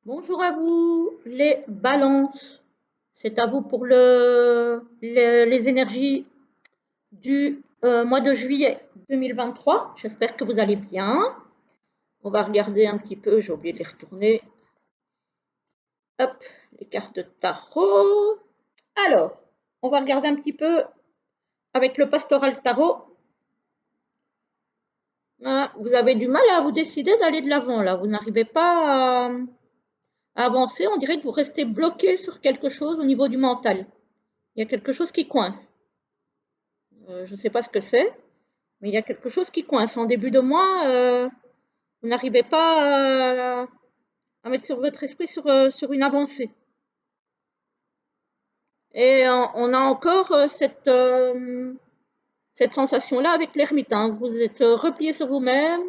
Bonjour à vous, les balances. C'est à vous pour les énergies du mois de juillet 2023. J'espère que vous allez bien. On va regarder un petit peu, j'ai oublié de les retourner. Hop, les cartes de tarot. Alors, on va regarder un petit peu avec le pastoral tarot. Ah, vous avez du mal à vous décider d'aller de l'avant là. Vous n'arrivez pas à avancer. On dirait que vous restez bloqué sur quelque chose au niveau du mental. Il y a quelque chose qui coince. Je ne sais pas ce que c'est, mais il y a quelque chose qui coince. En début de mois, vous n'arrivez pas à mettre sur votre esprit sur une avancée. Et on a encore cette sensation-là avec l'ermite. Hein. Vous êtes replié sur vous-même.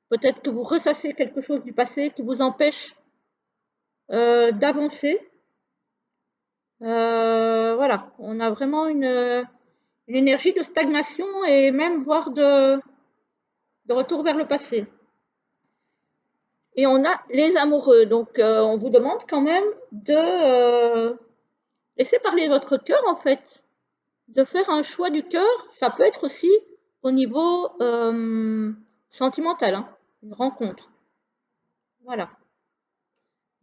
Peut-être que vous ressassez quelque chose du passé qui vous empêche d'avancer. Voilà, on a vraiment une énergie de stagnation et même voire de retour vers le passé. Et on a les amoureux. Donc, on vous demande quand même de laisser parler votre cœur, en fait. De faire un choix du cœur. Ça peut être aussi au niveau sentimental, hein, une rencontre. Voilà.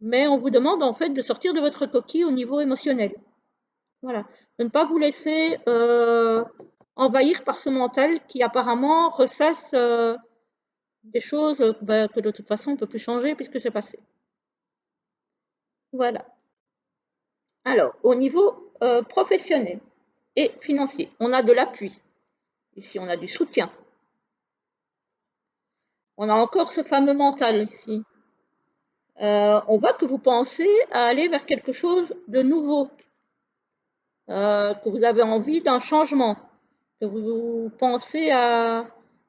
Mais on vous demande, en fait, de sortir de votre coquille au niveau émotionnel. Voilà. De ne pas vous laisser envahir par ce mental qui, apparemment, ressasse des choses que de toute façon, on ne peut plus changer puisque c'est passé. Voilà. Alors, au niveau professionnel et financier, on a de l'appui. Ici, on a du soutien. On a encore ce fameux mental ici. On voit que vous pensez à aller vers quelque chose de nouveau, que vous avez envie d'un changement, que vous pensez à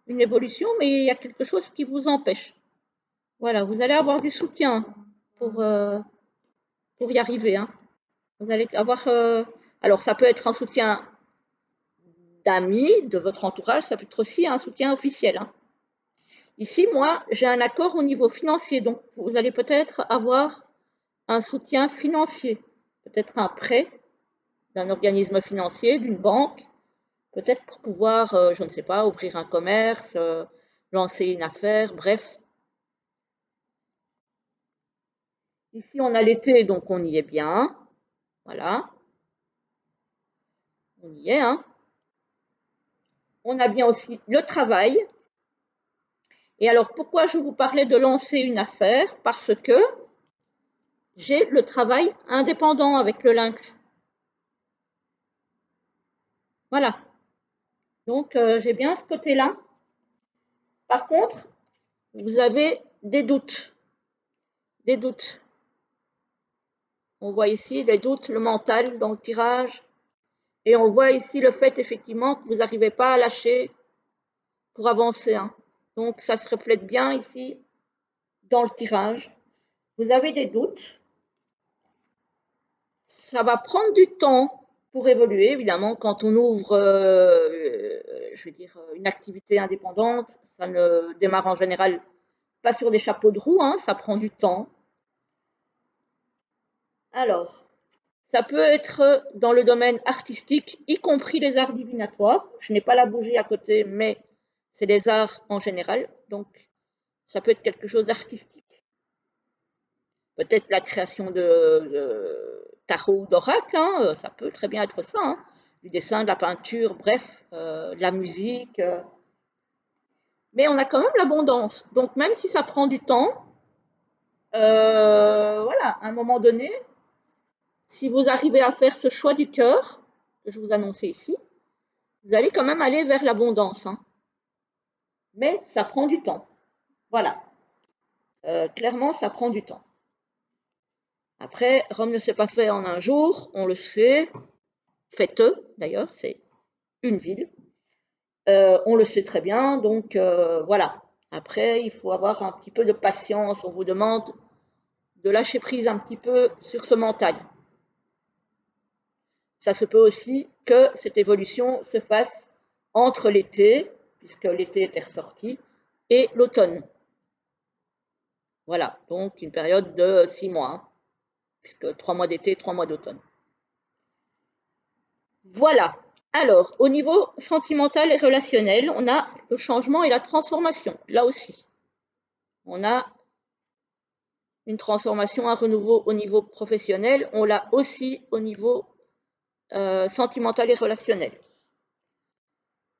une évolution, mais il y a quelque chose qui vous empêche. Voilà, vous allez avoir du soutien pour y arriver. Hein. Vous allez avoir. Alors, ça peut être un soutien d'amis, de votre entourage, ça peut être aussi un soutien officiel. Hein. Ici, moi, j'ai un accord au niveau financier, donc vous allez peut-être avoir un soutien financier, peut-être un prêt d'un organisme financier, d'une banque, peut-être pour pouvoir, je ne sais pas, ouvrir un commerce, lancer une affaire, bref. Ici, on a l'été, donc on y est bien. Voilà, on y est. Hein. On a bien aussi le travail. Et alors, pourquoi je vous parlais de lancer une affaire? Parce que j'ai le travail indépendant avec le lynx. Voilà. Donc, j'ai bien ce côté-là. Par contre, vous avez des doutes. Des doutes. On voit ici les doutes, le mental dans le tirage. Et on voit ici le fait, effectivement, que vous n'arrivez pas à lâcher pour avancer. Hein. Donc, ça se reflète bien ici dans le tirage. Vous avez des doutes. Ça va prendre du temps pour évoluer, évidemment, quand on ouvre, je veux dire, une activité indépendante, ça ne démarre en général pas sur des chapeaux de roue, hein, ça prend du temps. Alors, ça peut être dans le domaine artistique, y compris les arts divinatoires. Je n'ai pas la bougie à côté, mais c'est les arts en général, donc ça peut être quelque chose d'artistique. Peut-être la création de tarot ou d'oracle, hein, ça peut très bien être ça. Hein. Du dessin, de la peinture, bref, de la musique. Mais on a quand même l'abondance. Donc même si ça prend du temps, voilà, à un moment donné, si vous arrivez à faire ce choix du cœur, que je vous annonçais ici, vous allez quand même aller vers l'abondance. Hein. Mais ça prend du temps. Voilà. Clairement, ça prend du temps. Après, Rome ne s'est pas fait en un jour, on le sait. Faites-eux, d'ailleurs, c'est une ville. On le sait très bien, donc voilà. Après, il faut avoir un petit peu de patience. On vous demande de lâcher prise un petit peu sur ce mental. Ça se peut aussi que cette évolution se fasse entre l'été, puisque l'été était ressorti, et l'automne. Voilà, donc une période de 6 mois, hein, puisque 3 mois d'été, 3 mois d'automne. Voilà. Alors, au niveau sentimental et relationnel, on a le changement et la transformation. Là aussi, on a une transformation, un renouveau au niveau professionnel. On l'a aussi au niveau sentimental et relationnel.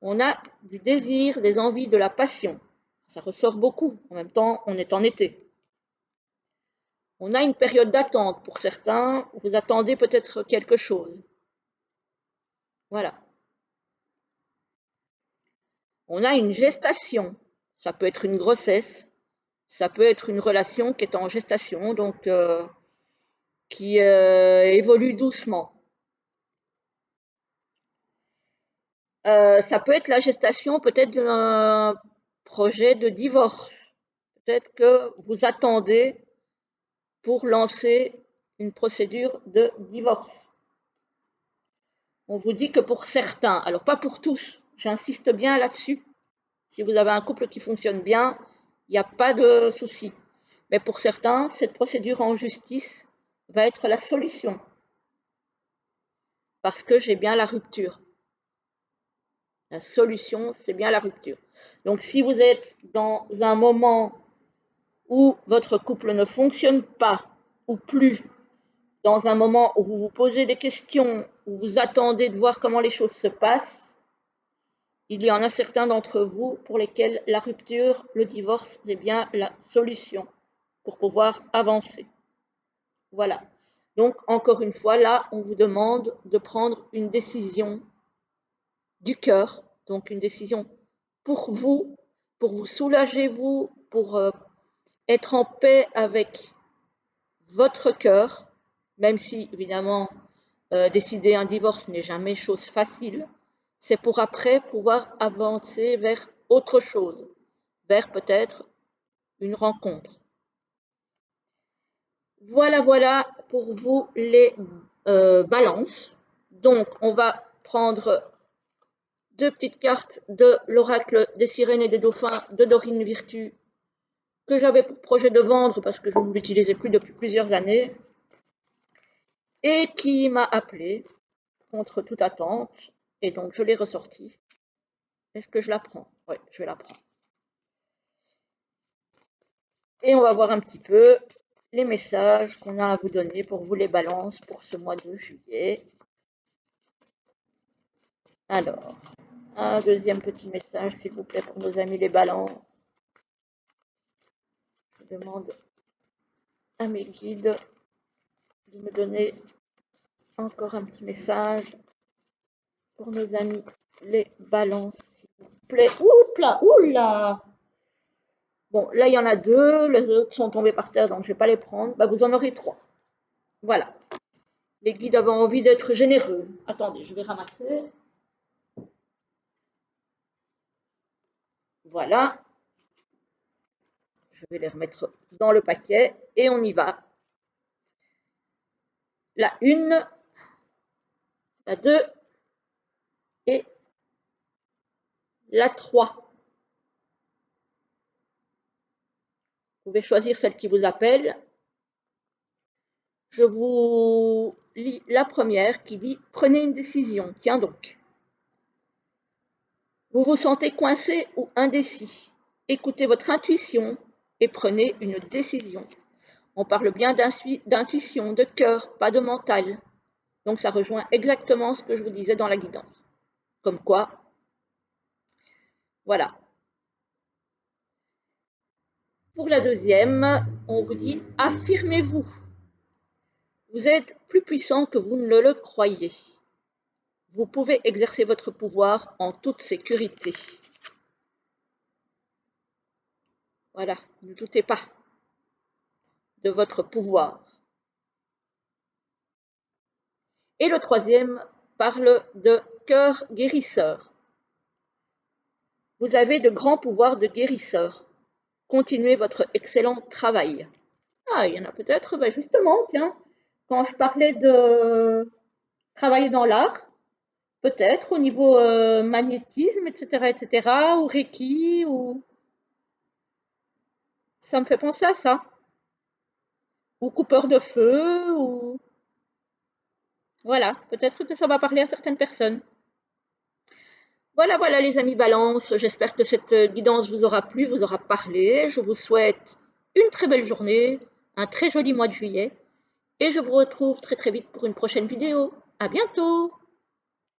On a du désir, des envies, de la passion. Ça ressort beaucoup. En même temps, on est en été. On a une période d'attente pour certains. Vous attendez peut-être quelque chose. Voilà. On a une gestation. Ça peut être une grossesse. Ça peut être une relation qui est en gestation, donc qui évolue doucement. Ça peut être la gestation peut-être d'un projet de divorce. Peut-être que vous attendez pour lancer une procédure de divorce. On vous dit que pour certains, alors pas pour tous, j'insiste bien là-dessus. Si vous avez un couple qui fonctionne bien, il n'y a pas de souci. Mais pour certains, cette procédure en justice va être la solution. Parce que j'ai bien la rupture. La solution, c'est bien la rupture. Donc si vous êtes dans un moment où votre couple ne fonctionne pas ou plus, dans un moment où vous vous posez des questions, où vous attendez de voir comment les choses se passent, il y en a certains d'entre vous pour lesquels la rupture, le divorce, c'est bien la solution pour pouvoir avancer. Voilà. Donc, encore une fois, là, on vous demande de prendre une décision du cœur, donc une décision pour vous soulager, vous, pour être en paix avec votre cœur, même si, évidemment, décider un divorce n'est jamais chose facile, c'est pour après pouvoir avancer vers autre chose, vers peut-être une rencontre. Voilà, voilà pour vous les balances. Donc, on va prendre 2 petites cartes de l'oracle des sirènes et des dauphins de Dorine Virtue que j'avais pour projet de vendre parce que je ne l'utilisais plus depuis plusieurs années et qui m'a appelé contre toute attente. Et donc, je l'ai ressortie. Est-ce que je la prends? Oui, je vais la prendre. Et on va voir un petit peu les messages qu'on a à vous donner pour vous les balances pour ce mois de juillet. Alors, un deuxième petit message, s'il vous plaît, pour nos amis les balances. Je demande à mes guides de me donner encore un petit message pour nos amis les balances, s'il vous plaît. Oula, oula! Bon, là, il y en a 2, les autres sont tombés par terre, donc je ne vais pas les prendre. Bah, vous en aurez 3. Voilà. Les guides avaient envie d'être généreux. Attendez, je vais ramasser. Voilà. Je vais les remettre dans le paquet et on y va. La 1, la 2 et la 3. Vous pouvez choisir celle qui vous appelle. Je vous lis la première qui dit « Prenez une décision ». Tiens donc. Vous vous sentez coincé ou indécis. Écoutez votre intuition et prenez une décision. On parle bien d'intuition, de cœur, pas de mental. Donc ça rejoint exactement ce que je vous disais dans la guidance. Comme quoi, voilà. Pour la deuxième, on vous dit « Affirmez-vous ». Vous êtes plus puissant que vous ne le croyez. Vous pouvez exercer votre pouvoir en toute sécurité. Voilà, ne doutez pas de votre pouvoir. Et le troisième parle de cœur guérisseur. Vous avez de grands pouvoirs de guérisseur. Continuez votre excellent travail. Ah, il y en a peut-être, ben justement, tiens, quand je parlais de travailler dans l'art, peut-être au niveau magnétisme, etc., ou Reiki, ou... ça me fait penser à ça. ou coupeur de feu, ou voilà, peut-être que ça va parler à certaines personnes. Voilà, voilà les amis Balance, j'espère que cette guidance vous aura plu, vous aura parlé. Je vous souhaite une très belle journée, un très joli mois de juillet, et je vous retrouve très très vite pour une prochaine vidéo. À bientôt!